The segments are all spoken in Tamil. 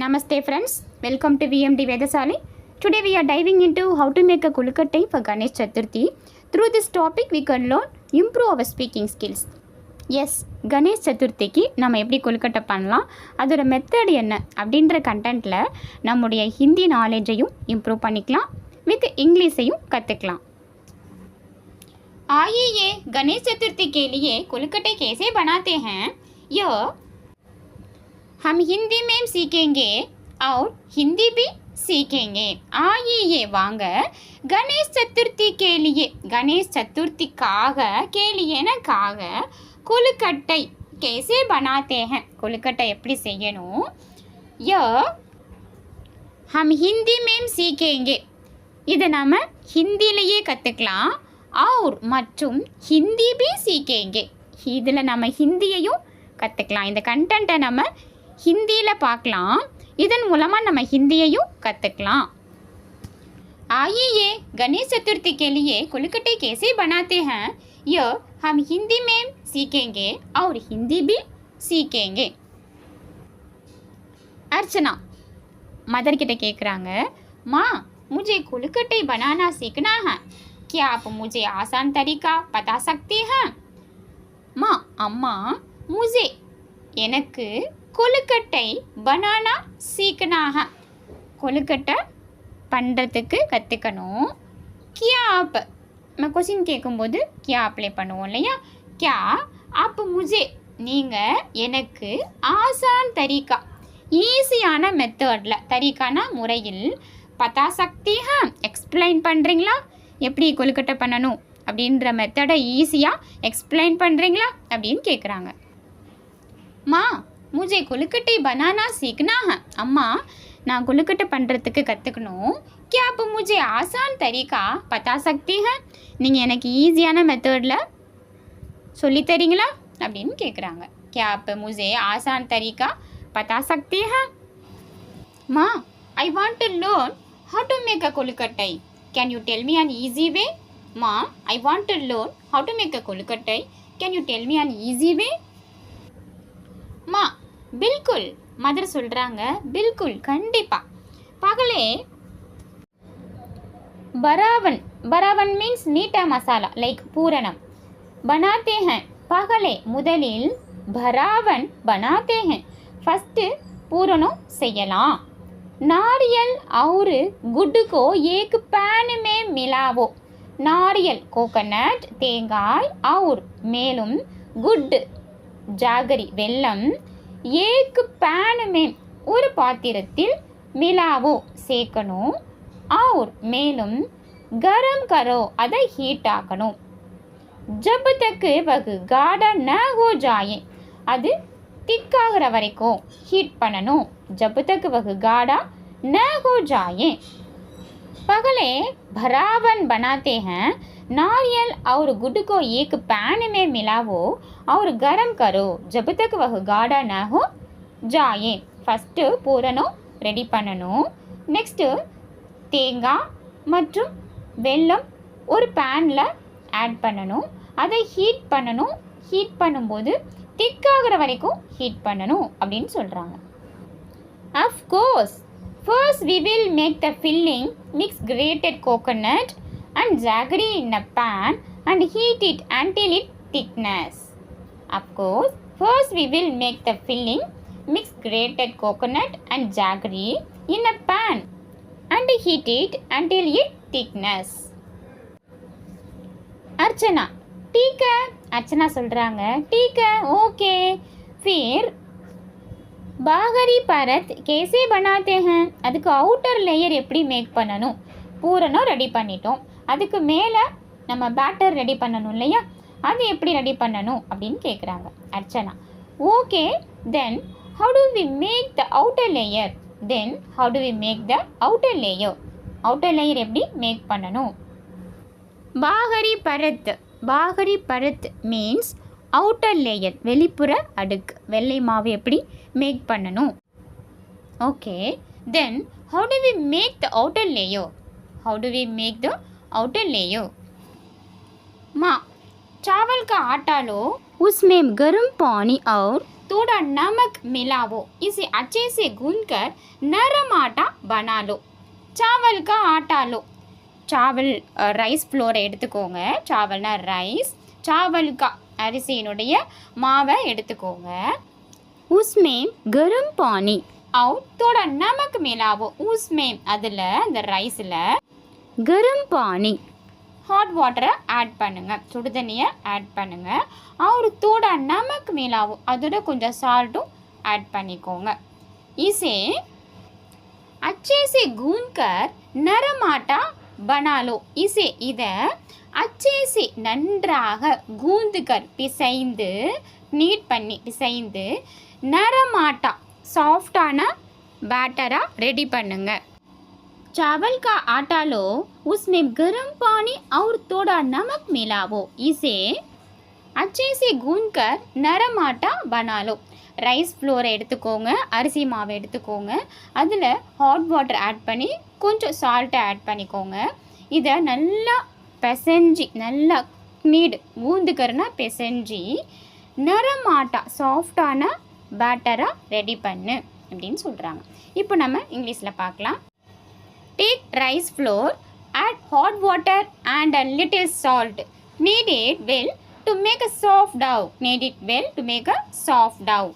Namaste friends, welcome to VMD Vedasali. Today we are diving into how to make a kulukattai for Ganesh Chaturthi. Through this topic we can learn improve our speaking skills. Yes, Ganesh Chaturthiki நம்ம எப்படி கொழுக்கட்டை பண்ணலாம், அதோட மெத்தட் என்ன அப்படின்ற கண்டென்ட்டில் நம்முடைய ஹிந்தி நாலேஜையும் இம்ப்ரூவ் பண்ணிக்கலாம், வித் இங்கிலீஷையும் கற்றுக்கலாம். आइए गणेश चतुर्थी के लिए कोलकटे कैसे बनाते हैं यह हम हिंदी में सीखेंगे और हिंदी भी सीखेंगे. आइए वांग गणेश चतुर्थी के लिए गणेश चतुर्थी काग के लिए ना काग कोलकटे कैसे बनाते हैं कोलकटे எப்படி செய்யணும் यह हम हिंदी में सीखेंगे. இதை நாம் ஹிந்திலேயே கற்றுக்கலாம். और மற்றும் ஹிந்தி भी सीखेंगे. இதில் நம்ம ஹிந்தியையும் கற்றுக்கலாம். இந்த கண்டென்ட்டை நம்ம ஹிந்தியில் பார்க்கலாம். இதன் மூலமாக நம்ம ஹிந்தியையும் கற்றுக்கலாம். आइए गणेश चतुर्थी के लिए कोलकटे कैसे बनाते हैं यह हम हिंदी में सीखेंगे और हिंदी भी सीखेंगे. अर्चना मदर किட்ட கேட்குறாங்க, माँ मुझे कोलकटे बनाना सीखना है, क्या आप मुझे आसान तरीका बता सकते हैं. माँ अम्मा मुझे எனக்கு கொழுக்கட்டை பனானா சீக்கனா है, கொழுக்கட்டை பண்ணுறதுக்கு கற்றுக்கணும். क्या आप मैं क्वेश्चन கேட்கும்போது क्या அப்ளை பண்ணுவோம் இல்லையா, क्या आप मुझे நீங்கள் எனக்கு ஆசான் தரீக்கா ஈஸியான மெத்தடில் தரீக்கான முறையில் பத்தா சக்தி எக்ஸ்பிளைன் பண்ணுறீங்களா, எப்படி கொழுக்கட்டை பண்ணணும் அப்படின்ற மெத்தடை ஈஸியாக எக்ஸ்பிளைன் பண்ணுறீங்களா அப்படின்னு கேட்குறாங்க. மா முझे கொழுக்கட்டை பனானா சீக்கனா है, அம்மா நான் கொழுக்கட்டை பண்ணுறதுக்கு கற்றுக்கணும். क्या आप मुझे आसान तरीका बता सकती हैं, நீங்கள் எனக்கு ஈஸியான மெத்தடில் சொல்லித்தரீங்களா அப்படின்னு கேட்குறாங்க. क्या आप मुझे आसान तरीका बता सकती हैं. माँ I want to learn how to make a कोलकट्टै, can you tell me an easy way. माँ I want to learn how to make a कोलकट्टै, can you tell me an easy way. माँ बिल्कुल मदर சொல்கிறாங்க, बिल्कुल கண்டிப்பாக. பகலே बरावन बरावन मीन्स मीठा मसाला लाइक पूरणम बनाते हैं. पहले முதலில் बरावन बनाते हैं फर्स्ट पूरणம் செய்யலாம். नारियल और गुड़ को एक पैन में मिलाओ. नारियल कोकोनट தேங்காய் और மேலும் गुड़ ஜாகரி வெல்லம் एक पैन में ஒரு பாத்திரத்தில் मिलाओ சேர்க்கணும். और மேலும் गरम करो அதை ஹீட் ஆக்கணும். जब तक वह गाढ़ा न हो जाए அது திக்காகிற வரைக்கும் ஹீட் பண்ணணும். जब तक वह गाढ़ा न हो जाए. पहले भरावन बनाते हैं, नारियल और गुड़ को एक पैन में मिलाओ और गरम करो जब तक वह गाढ़ा न हो जाए. फर्स्ट பூரணம் ரெடி பண்ணணும். நெக்ஸ்ட்டு தேங்காய் மற்றும் வெல்லம் ஒரு பேனில் ஆட் பண்ணணும், அதை ஹீட் பண்ணணும். ஹீட் பண்ணும்போது திக்காகிற வரைக்கும் ஹீட் பண்ணணும் அப்படின்னு சொல்கிறாங்க. Of course, first we will make the filling, mix grated coconut and jaggery in a pan and heat it until it thickness. Of course, first we will make the filling, mix grated coconut and jaggery in a pan and heat it until it thickness. अर्चना ठीक है, अर्चना சொல்கிறாங்க ठीक है ओके. फिर बाहरी परत कैसे बनाते हैं, அதுக்கு அவுட்டர் லேயர் எப்படி மேக் பண்ணணும். பூரணம் ரெடி பண்ணிட்டோம், அதுக்கு மேலே நம்ம பேட்டர் ரெடி பண்ணணும் இல்லையா, அது எப்படி ரெடி பண்ணணும் அப்படின்னு கேட்குறாங்க Archana. Okay then how do we make the outer layer, then how do we make the outer layer, outer layer எப்படி மேக் பண்ணணும். பாகரி பரத் மீன்ஸ் அவுட்டர் லேயர் வெளிப்புற அடுக்கு, வெள்ளை மாவு எப்படி மேக் பண்ணணும். Okay then how do we make the outer layer, how do we make the outer layer. माँ चावल का आटा लो, उसमें गर्म पानी और थोड़ा नमक मिलाओ इसे अच्छे से गूंथकर नरम आटा बना लो चावल का आटा लो चावल ரைஸ் ஃப்ளோரை எடுத்துக்கோங்க चावलனா ரைஸ் चावल का அரிசியினுடைய மாவை எடுத்துக்கோங்க उसमें गरम पानी और थोड़ा नमक मिलाओ उसमें அதில் இந்த ரைஸில் गरम पानी ஹாட் வாட்டரை ஆட் பண்ணுங்க சுடு தண்ணியை ஆட் பண்ணுங்க और थोड़ा नमक मिलाओ அதோட கொஞ்சம் சால்ட்டும் ஆட் பண்ணிக்கோங்க इसे अच्छे से गूंथकर नरम आटा बना लो इसे இதை अच्छे से நன்றாக கூந்துக்கர் பிசைந்து நீட் பண்ணி பிசைந்து நரம் ஆட்டா சாஃப்டான பேட்டரா ரெடி பண்ணுங்க चावल का आटा लो उसमें गर्म पानी और थोड़ा नमक मिलाओ इसे अच्छे से गूंथकर नरम आटा बना लो ரைஸ் ஃப்ளோரை எடுத்துக்கோங்க அரிசி மாவை எடுத்துக்கோங்க அதில் ஹாட் வாட்டர் ஆட் பண்ணி கொஞ்சம் சால்ட்டை ஆட் பண்ணிக்கோங்க இதை நல்லா பிசைஞ்சி நல்லா நீடு ஊந்துக்கறனா பிசைஞ்சி நரம் ஆட்டா சாஃப்டான பேட்டராக ரெடி பண்ணு அப்படின்னு சொல்கிறாங்க இப்போ நம்ம இங்கிலீஷில் பார்க்கலாம் Take rice flour, add hot water and a little salt. Knead it well to make a soft dough. Knead it well to make a soft dough.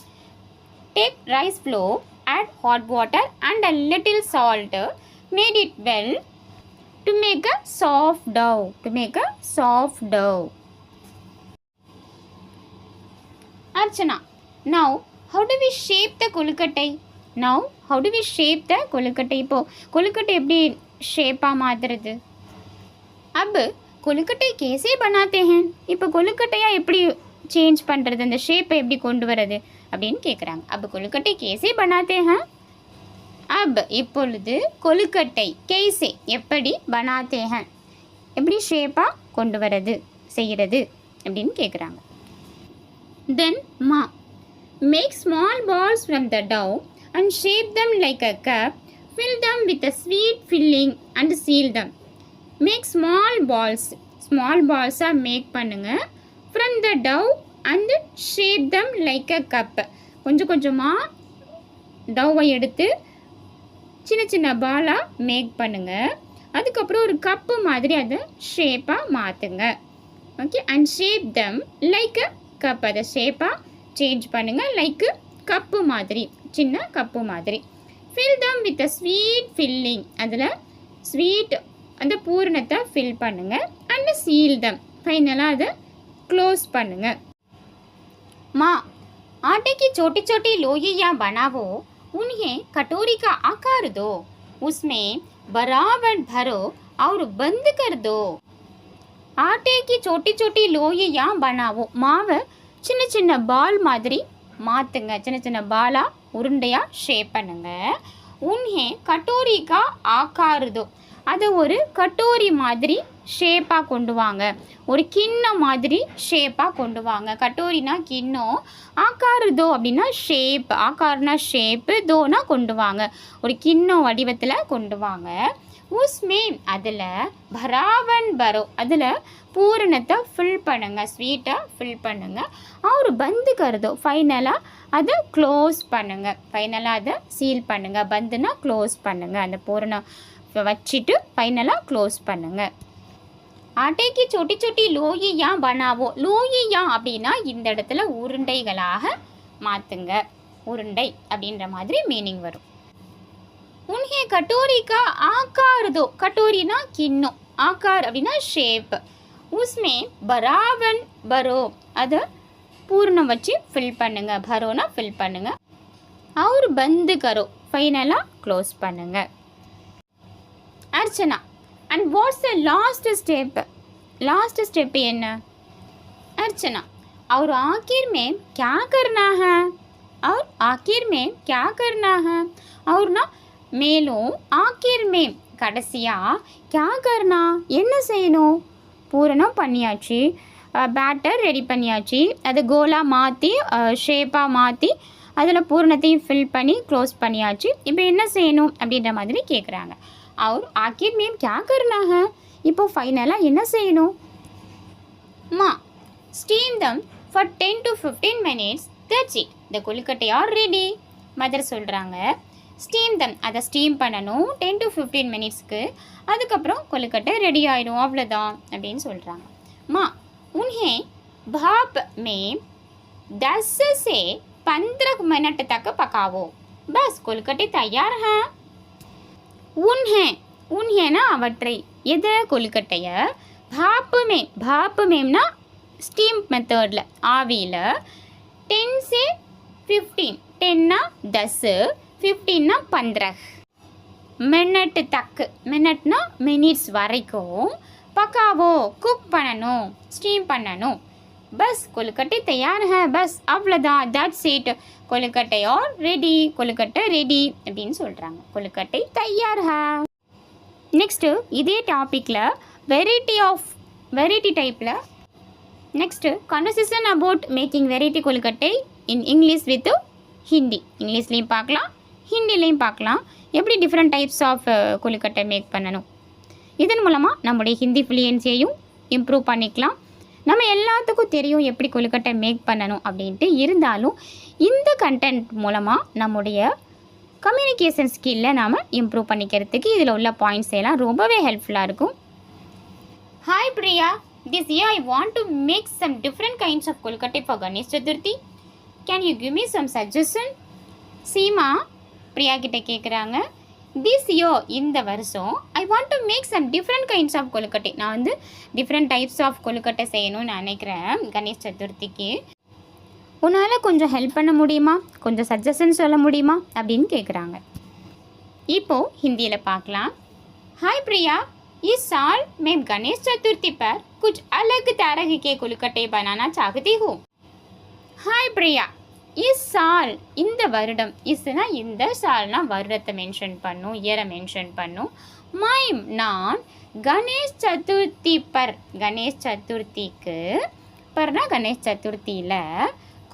Take rice flour, add hot water and a little salt. Knead it well to make a soft dough. To make a soft dough. Archana, now how do we shape the kozhukattai? Now how do we shape the கொழுக்கட்டை? இப்போது கொழுக்கட்டை எப்படி ஷேப்பாக மாற்றுறது? अब கொழுக்கட்டை कैसे बनाते हैं? இப்போ கொழுக்கட்டையாக எப்படி சேஞ்ச் பண்ணுறது, அந்த ஷேப்பை எப்படி கொண்டு வரது அப்படின்னு கேட்குறாங்க. अब கொழுக்கட்டை कैसे बनाते हैं? अब இப்பொழுது கொழுக்கட்டை कैसे எப்படி बनाते हैं எப்படி ஷேப்பாக கொண்டு வரது செய்கிறது அப்படின்னு கேட்குறாங்க. Then ma make small balls from the dough and shape them like a cup. Fill them with a sweet filling and seal them. Make small balls. Small balls make பண்ணுங்க from the dough and shape them like a cup. கொஞ்சம் கொஞ்சமாக டவ்வை எடுத்து சின்ன சின்ன பாலாக மேக் பண்ணுங்க. அதுக்கப்புறம் ஒரு கப்பு மாதிரி அதை ஷேப்பாக மாற்றுங்க. Okay, and shape them like a cup. அதை ஷேப்பாக சேஞ்ச் பண்ணுங்கள் லைக்கு கப்பு மாதிரி, சின்ன கப்பு மாதிரி. Fill them with a sweet filling. அதில் ஸ்வீட் அந்த பூரணத்தை ஃபில் பண்ணுங்கள். அண்ட் சீல் தம், ஃபைனலாக அதை க்ளோஸ் பண்ணுங்கள். माँ आटे की छोटी छोटी लोइयाँ बनाओ उन्हें कटोरी का आकार दो उसमें बराबर भरो और बंद कर दो. आटे की छोटी छोटी लोइयाँ बनाओ. மாவை சின்ன சின்ன பால் மாதிரி மாற்றுங்க, சின்ன சின்ன பாலாக உருண்டையாக ஷேப் பண்ணுங்க. உன்ஹே கட்டோரிக்கா ஆக்காருதோ, அதை ஒரு கட்டோரி மாதிரி ஷேப்பாக கொண்டு வாங்க, ஒரு கிண்ணம் மாதிரி ஷேப்பாக கொண்டு வாங்க. கட்டோரினா கிண்ணம், ஆக்காருதோ அப்படின்னா ஷேப், ஆக்காருனா ஷேப்பு, தோனா கொண்டு வாங்க, ஒரு கிண்ணம் வடிவத்தில் கொண்டு வாங்க. உஸ்மே அதில் பராவன் பரோ, அதில் பூரணத்தை ஃபில் பண்ணுங்கள், ஸ்வீட்டை ஃபில் பண்ணுங்கள். அவர் பந்து கருதோ, ஃபைனலாக அதை க்ளோஸ் பண்ணுங்கள், ஃபைனலாக அதை சீல் பண்ணுங்கள். பந்துனா க்ளோஸ் பண்ணுங்கள், அந்த பூரணம் வச்சுட்டு ஃபைனலாக க்ளோஸ் பண்ணுங்கள். ஆட்டைக்கு சொட்டி சொட்டி லோயியா பனாவோ. லோயியா அப்படின்னா இந்த இடத்துல உருண்டைகளாக மாற்றுங்க, உருண்டை அப்படின்ற மாதிரி மீனிங் வரும். உன்ஹே கட்டோரிக்கா ஆக்கார் தோ. கட்டோரினா கிண்ணம், ஆக்கார் அப்படின்னா ஷேப். உஸ்மே பராவன் பரோ, அதை பூர்ணம் வச்சு ஃபில் பண்ணுங்க, பரோனா ஃபில் பண்ணுங்க. அவர் பந்து கரோ, ஃபைனலாக க்ளோஸ் பண்ணுங்க. अर्चना, and what's the last step? Last step என்ன? अर्चना, और आखिर में क्या करना है? और आखिर में क्या करना है? और ना மேலும் ஆக்கிர் மேம் கடைசியாக क्या करना என்ன செய்யணும்? பூரணம் பண்ணியாச்சு, பேட்டர் ரெடி பண்ணியாச்சு, அது கோலாக மாற்றி ஷேப்பாக மாற்றி அதில் பூரணத்தையும் ஃபில் பண்ணி க்ளோஸ் பண்ணியாச்சு. இப்போ என்ன செய்யணும் அப்படின்ற மாதிரி கேட்குறாங்க. और आखिर में क्या करना है? இப்போ ஃபைனலாக என்ன செய்யணும்? மா steam them for 10 to 15 minutes. That's it. the kozhukattai are ready. Mother சொல்கிறாங்க. ஸ்டீம் தம், அதை ஸ்டீம் பண்ணணும் 10 to 15 மினிட்ஸ்க்கு. அதுக்கப்புறம் கொழுக்கட்டை ரெடி ஆகிடும், அவ்வளோதான் அப்படின்னு சொல்கிறாங்க. மா उन्हें भाप में 10 से 15 मिनट तक पकाओ, बस கொழுக்கட்டை தயார் है. உன்ஹேனா அவற்றை, எதை கொழுக்கட்டையை, பாப்பு மேம்னா ஸ்டீம் மெத்தடில் ஆவியில் 10 से 15, 10னா 10, 15னா 15 மினிட் தக்கு, மினிட்னா மினிட்ஸ் வரைக்கும், பக்காவோ குக் பண்ணணும், ஸ்டீம் பண்ணணும். பஸ் கொழுக்கட்டை தயார் है, பஸ் அவ்வளோதான், that's it, kozhukattai are ready, kozhukattai ready அப்படின்னு சொல்கிறாங்க. கொழுக்கட்டை தயார் है. நெக்ஸ்ட்டு இதே டாப்பிக்கில் வெரைட்டி டைப்பில் next conversation about making variety kozhukattai in English with Hindi. இங்கிலீஷ்லேயும் பார்க்கலாம், ஹிந்திலையும் பார்க்கலாம், எப்படி different types of kozhukattai make பண்ணணும். இதன் மூலமாக நம்முடைய ஹிந்தி ஃப்ளூயன்சியையும் இம்ப்ரூவ் பண்ணிக்கலாம். நம்ம எல்லாத்துக்கும் தெரியும் எப்படி கொழுக்கட்டை மேக் பண்ணணும் அப்படின்ட்டு. இருந்தாலும் இந்த கண்டென்ட் மூலமாக நம்முடைய கம்யூனிகேஷன் ஸ்கில்லை நாம் இம்ப்ரூவ் பண்ணிக்கிறதுக்கு இதில் உள்ள பாயிண்ட்ஸ் எல்லாம் ரொம்பவே ஹெல்ப்ஃபுல்லாக இருக்கும். Hi Priya, this year I want to make some different kinds of kozhukattai for Ganesh Chaturthi. Can you give me some suggestion? Seema Priya கிட்ட கேட்குறாங்க. திஸ் இயர், இந்த வருஷம், I want to make some different kinds of kozhukattai, நான் வந்து டிஃப்ரெண்ட் டைப்ஸ் ஆஃப் கொழுக்கட்டை செய்யணும்னு நினைக்கிறேன் கணேஷ் சதுர்த்திக்கு. உன்னால் கொஞ்சம் ஹெல்ப் பண்ண முடியுமா, கொஞ்சம் சஜஷன் சொல்ல முடியுமா அப்படின்னு கேட்குறாங்க. இப்போது ஹிந்தியில் பார்க்கலாம். हाय प्रिया, इस साल मैं गणेश चतुर्थी पर कुछ अलग तरह के कोलुकट्टे बनाना चाहती हूँ. हाय प्रिया, இஸ் சால், இந்த வருடம், இஸ்னா இந்த சால்னா வருடத்தை மென்ஷன் பண்ணும், இயரை மென்ஷன் பண்ணும். மைம் நான், கணேஷ் சதுர்த்தி பர், கணேஷ் சதுர்த்திக்கு, பர்னா கணேஷ் சதுர்த்தியில்,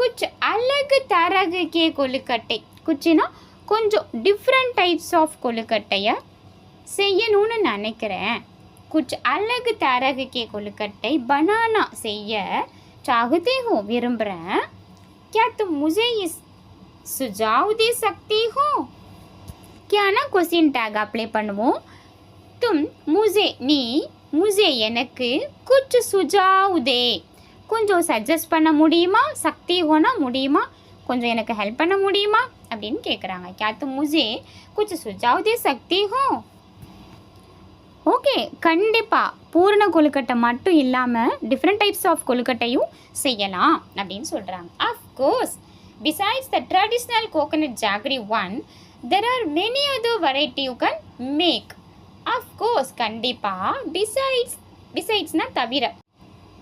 குச் அலகு தரகு கே கொழுக்கட்டை, குச்சினா கொஞ்சம் டிஃப்ரெண்ட் டைப்ஸ் ஆஃப் கொழுக்கட்டையை செய்யணும்னு நினைக்கிறேன். குச் அலகு தரகு கே கொழுக்கட்டை பனானா செய்ய சாகுதே ஹோ, விரும்புகிறேன். क्या तुम मुझे इस सुझाव दे सकती हो? क्या ना क्वेश्चन टैग अप्लाई பண்ணுவோம். तुम मुझे, நீ, मुझे எனக்கு, कुछ सुझाव दे, கொஞ்சம் சஜஸ்ட் பண்ண முடியுமா, சக்தி ஹோனா முடியுமா, கொஞ்சம் எனக்கு ஹெல்ப் பண்ண முடியுமா அப்படின்னு கேட்குறாங்க. क्या तुम मुझे कुछ सुझाव दे सकती हो? ஓகே, கண்டிப்பாக பூரண கொழுக்கட்டை மட்டும் இல்லாமல் டிஃப்ரெண்ட் டைப்ஸ் ஆஃப் கொழுக்கட்டையும் செய்யலாம் அப்படின்னு சொல்கிறாங்க. Of course, besides the traditional coconut jaggery one, there are many other variety you can make. Of course, கண்டிப்பாக, பிசைட்ஸ்னால் தவிர,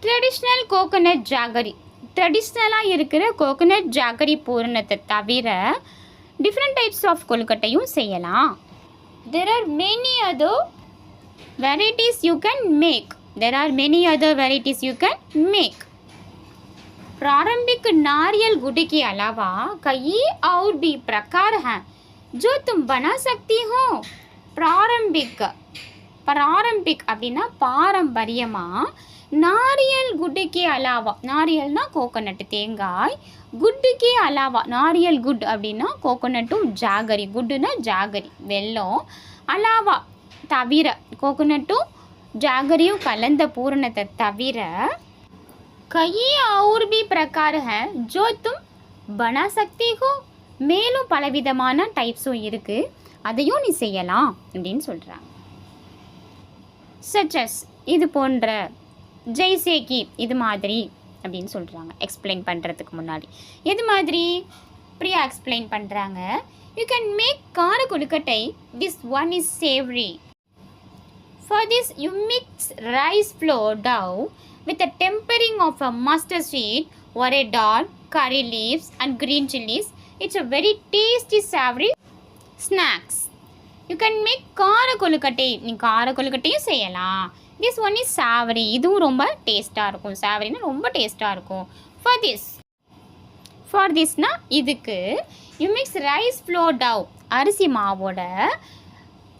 ட்ரெடிஷ்னல் கோகனட் ஜாகரி, ட்ரெடிஷ்னலாக இருக்கிற கோகனட் ஜாகரி பூரணத்தை தவிர டிஃப்ரெண்ட் டைப்ஸ் ஆஃப் கொழுக்கட்டையும் செய்யலாம். There are many other varieties you can make. There are many other varieties you can make. प्रारंभिक नारियल गुड़ के अलावा कई और भी प्रकार हैं जो तुम बना सकती हो. प्रारंभिक அப்படின்னா பாரம்பரியமாக, நாரியல் குட்டுக்கே அலாவா, நாரியல்னா கோகோனட் தேங்காய், குட்டுக்கே அலாவா, நாரியல் குட் அப்படின்னா கோகோனட்டும் ஜாகரி, குட்டுனா ஜாகரி வெல்லம், அலாவா தவிர, கோகோனட்டும் ஜாகரியும் கலந்த பூரணத்தை தவிர, கई और भी प्रकार है जो तुम बना सकती हो, மேலும் பலவிதமான டைப்ஸும் இருக்குது, அதையும் நீ செய்யலாம் அப்படின்னு சொல்கிறாங்க. சச்சஸ், இது போன்ற, ஜெய்சேகி, இது மாதிரி அப்படின்னு சொல்கிறாங்க. எக்ஸ்பிளைன் பண்ணுறதுக்கு முன்னாடி எது மாதிரி பிரியா எக்ஸ்பிளைன் பண்ணுறாங்க. You can make kara kozhukattai, this one is savoury. For this, you mix rice flour dough with a tempering of a mustard seed, or dal, curry leaves and green chilies. It's a very tasty savory snacks. You can make கார கொழுக்கட்டை, நீ கார கொழுக்கட்டையும் செய்யலாம். This one is savory, இதுவும் ரொம்ப டேஸ்ட்டாக இருக்கும். சாவரினா ரொம்ப டேஸ்ட்டாக இருக்கும். For thisனா இதுக்கு, you mix rice flour dough, அரிசி மாவோட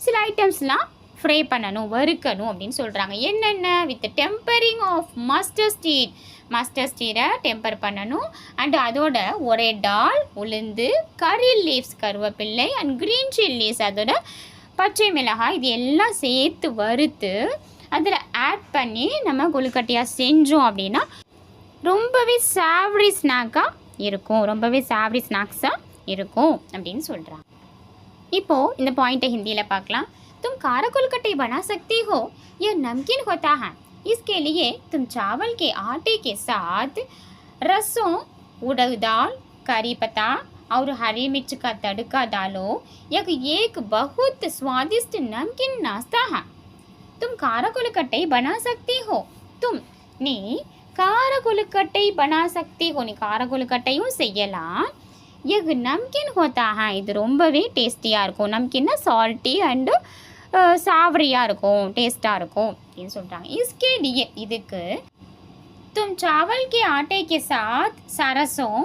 சில ஐட்டம்ஸ்லாம் ஃப்ரை பண்ணணும், வறுக்கணும் அப்படின்னு சொல்கிறாங்க. என்னென்ன? With tempering of mustard seed, mustard சீரை டெம்பர் பண்ணணும். அண்ட் அதோட ஒரே டால் உளுந்து, கறி லீவ்ஸ் கருவேப்பிள்ளை அண்ட் க்ரீன் சில்லிஸ் அதோட பச்சை மிளகாய் இது எல்லாம் சேர்த்து வறுத்து அதில் ஆட் பண்ணி நம்ம கொழுக்கட்டையாக செஞ்சோம் அப்படின்னா ரொம்பவே சாவரி ஸ்நாக்காக இருக்கும், ரொம்பவே சாவரி ஸ்நாக்ஸாக இருக்கும் அப்படின்னு சொல்கிறாங்க. இப்போது இந்த பாயிண்ட்டை ஹிந்தியில் பார்க்கலாம். तुम कारा कोलकट्टे बना सकती हो, यह नमकीन होता है. इसके लिए तुम चावल के आटे के साथ रसों, उड़द दाल, करी पत्ता और हरी मिर्च का तड़का डालो. यह एक बहुत स्वादिष्ट नमकीन नाश्ता है. तुम कारा कोलकट्टे बना सकती हो. तुम நீ கார கொழுக்கட்டை பனா சக்தி ஹோ, நீ கார கொழுக்கட்டையும் செய்யலாம். எக் நம்கின் ஹோத்தா ஹை, இது ரொம்பவே டேஸ்டியாக இருக்கும். நம்கின்னா சால்ட்டி அண்டு சாவரியாக இருக்கும், டேஸ்ட்டாக இருக்கும் அப்படின்னு சொல்கிறாங்க. இஸ்கே லியே இதுக்கு तुम चावल के आटे के साथ सरसों,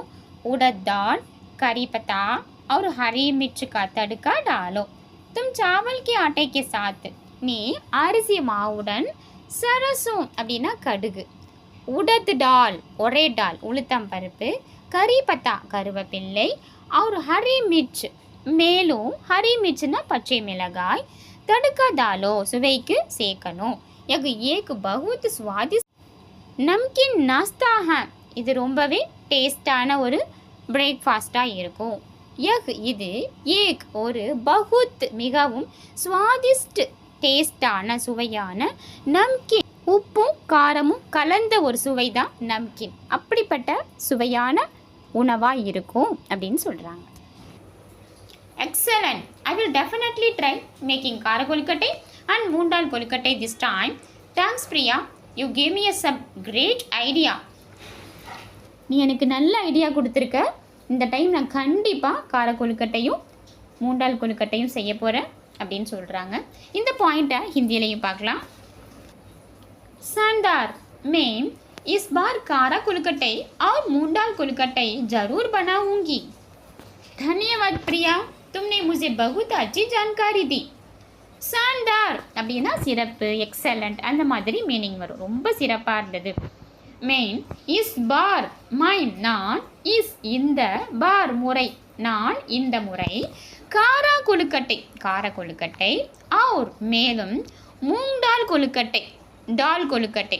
उड़द दाल, करी पत्ता और हरी मिर्च का तड़का डालो. तुम चावल के आटे के साथ நீ அரிசி மாவுடன் சரசோம் அப்படின்னா கடுகு, உடத் டால் ஒரே டால் உளுத்தம் பருப்பு, கறி பத்தா கருவேப்பிள்ளை, और हरी मिर्च மேலும் ஹரி மிர்ச்னா பச்சை மிளகாய், தடுக்கா தாலோ சுவைக்கு சேர்க்கணும். यह एक बहुत स्वादिष्ट नमकीन नाश्ता है, இது ரொம்பவே டேஸ்டான ஒரு பிரேக்ஃபாஸ்ட்டாக இருக்கும். यह இது ஏக் ஒரு பகுத் மிகவும் ஸ்வாதிஷ்ட் டேஸ்டான சுவையான நம்கின் உப்பும் காரமும் கலந்த ஒரு சுவை தான் நம்கின். அப்படிப்பட்ட சுவையான உணவாக இருக்கும் அப்படின்னு சொல்கிறாங்க. Excellent. I will definitely try making kara kolkattai and moong dal kolkattai this time. Thanks Priya. You gave me some great idea. நீ எனக்கு நல்ல ஐடியா கொடுத்துருக்க. இந்த டைம் நான் கண்டிப்பாக கார கொழுக்கட்டையும் மூண்டால் கொழுக்கட்டையும் செய்ய போகிறேன் அப்படின்னு சொல்கிறாங்க. இந்த பாயிண்ட்டை ஹிந்தியிலையும் பார்க்கலாம். शानदार, मैं इस बार कारा कोलकट्टे और मूंग दाल कोलकट्टे ज़रूर बनाऊंगी. धन्यवाद प्रिया, तुमने मुझे बहुत अच्छी जानकारी दी. शानदार அப்படின்னா சிறப்பு, எக்ஸலண்ட் அந்த மாதிரி மீனிங் வரும். ரொம்ப சிறப்பாக இருந்தது. மெயின் இஸ் பார் மைன் நான், இஸ் இந்த, பார் முறை நான் இந்த முறை, காரா கொழுக்கட்டை கார கொழுக்கட்டை, ஆர் மேலும் மூங் டால் கொழுக்கட்டை டால் கொழுக்கட்டை,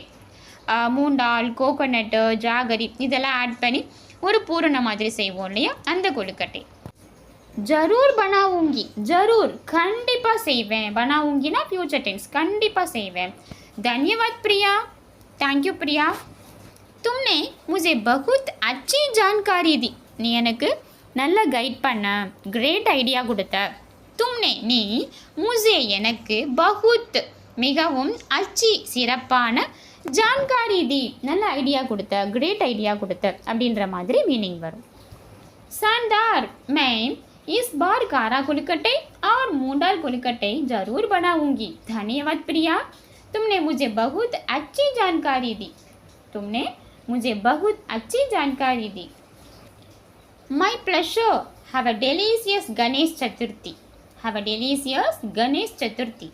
மூங் டால், கோகோனட்டு, ஜாகரி இதெல்லாம் ஆட் பண்ணி ஒரு பூரண மாதிரி செய்வோம் இல்லையா, அந்த கொழுக்கட்டை. ஜரூர் பனாவுங்கி, ஜரூர் கண்டிப்பாக செய்வேன், பனாவுங்கினா ஃபியூச்சர் டென்ஸ் கண்டிப்பாக செய்வேன். धन्यवाद प्रिया, थैंक यू प्रिया. तुमने मुझे बहुत अच्छी जानकारी दी, நீ எனக்கு நல்ல கைட் பண்ண, கிரேட் ஐடியா கொடுத்த. தும்னே நீ, முझे எனக்கு, பகுத் மிகவும், அச்சி சிறப்பான, ஜான்காரி தி நல்ல ஐடியா கொடுத்த, கிரேட் ஐடியா கொடுத்த அப்படின்ற மாதிரி மீனிங் வரும். शानदार, मैं इस बार कारा कोलकट्टे और मूंग दाल कोलकट्टे ज़रूर बनाऊंगी. धन्यवाद प्रिया, तुमने मुझे बहुत अच्छी जानकारी दी. तुमने मुझे बहुत अच्छी जानकारी दी. My pleasure. Have a delicious Ganesh Chaturthi. Have a delicious Ganesh Chaturthi.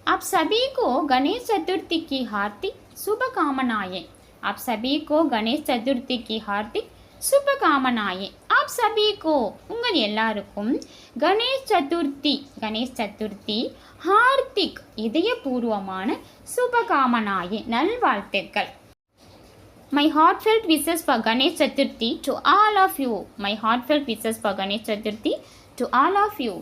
आप सभी को गणेश चतुर्थी की हार्दिक शुभकामनाएं. आप सभी को गणेश चतुर्थी की हार्दिक शुभकामनाएं. आप सभी को उंगल எல்லாருக்கும் கணேஷ் சதுர்த்தி ஹார்திக் இதயபூர்வமான சுபகாமனாயே நல்வாழ்த்துக்கள். My heartfelt wishes for Ganesh Chaturthi to all of you. My heartfelt wishes for Ganesh Chaturthi to all of you.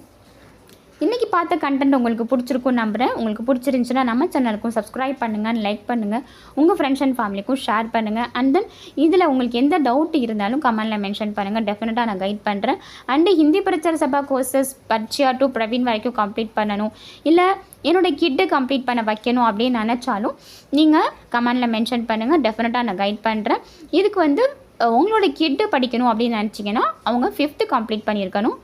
இன்றைக்கி பார்த்த கண்டென்ட் உங்களுக்கு பிடிச்சிருக்கும் நம்புகிறேன். உங்களுக்கு பிடிச்சிருந்துச்சுன்னா நம்ம சேனலுக்கும் சப்ஸ்கிரைப் பண்ணுங்கள், லைக் பண்ணுங்கள், உங்கள் ஃப்ரெண்ட்ஸ் அண்ட் ஃபேமிலிக்கும் ஷேர் பண்ணுங்கள். அண்ட் தென் இதில் உங்களுக்கு எந்த டவுட் இருந்தாலும் கமெண்டில் மென்ஷன் பண்ணுங்கள், டெஃபினட்டாக நான் கைட் பண்ணுறேன். அண்டு ஹிந்தி பிரச்சார சபா கோர்சஸ் பர்ச்சியா டு பிரவீன் வரைக்கும் கம்ப்ளீட் பண்ணணும், இல்லை என்னோடய கிட்டு கம்ப்ளீட் பண்ண வைக்கணும் அப்படின்னு நினச்சாலும் நீங்கள் கமெண்டில் மென்ஷன் பண்ணுங்கள், டெஃபினட்டாக நான் கைட் பண்ணுறேன். இதுக்கு உங்களோட கிட்டு படிக்கணும் அப்படின்னு நினச்சிங்கன்னா அவங்க 5th கம்ப்ளீட் பண்ணியிருக்கணும்.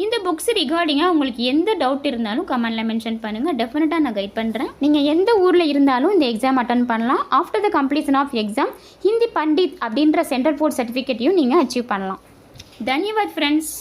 இந்த புக்ஸ் ரிகார்டிங்காக உங்களுக்கு எந்த டவுட் இருந்தாலும் கமெண்டில் மென்ஷன் பண்ணுங்கள், டெஃபினட்டாக நான் கைட் பண்ணுறேன். நீங்கள் எந்த ஊரில் இருந்தாலும் இந்த எக்ஸாம் அட்டன் பண்ணலாம். After the completion of exam Hindi Pandit அப்படின்ற சென்டர் போர்ட் சர்டிஃபிகேட்டையும் நீங்கள் அச்சீவ் பண்ணலாம். தன்யவாத் ஃப்ரெண்ட்ஸ்.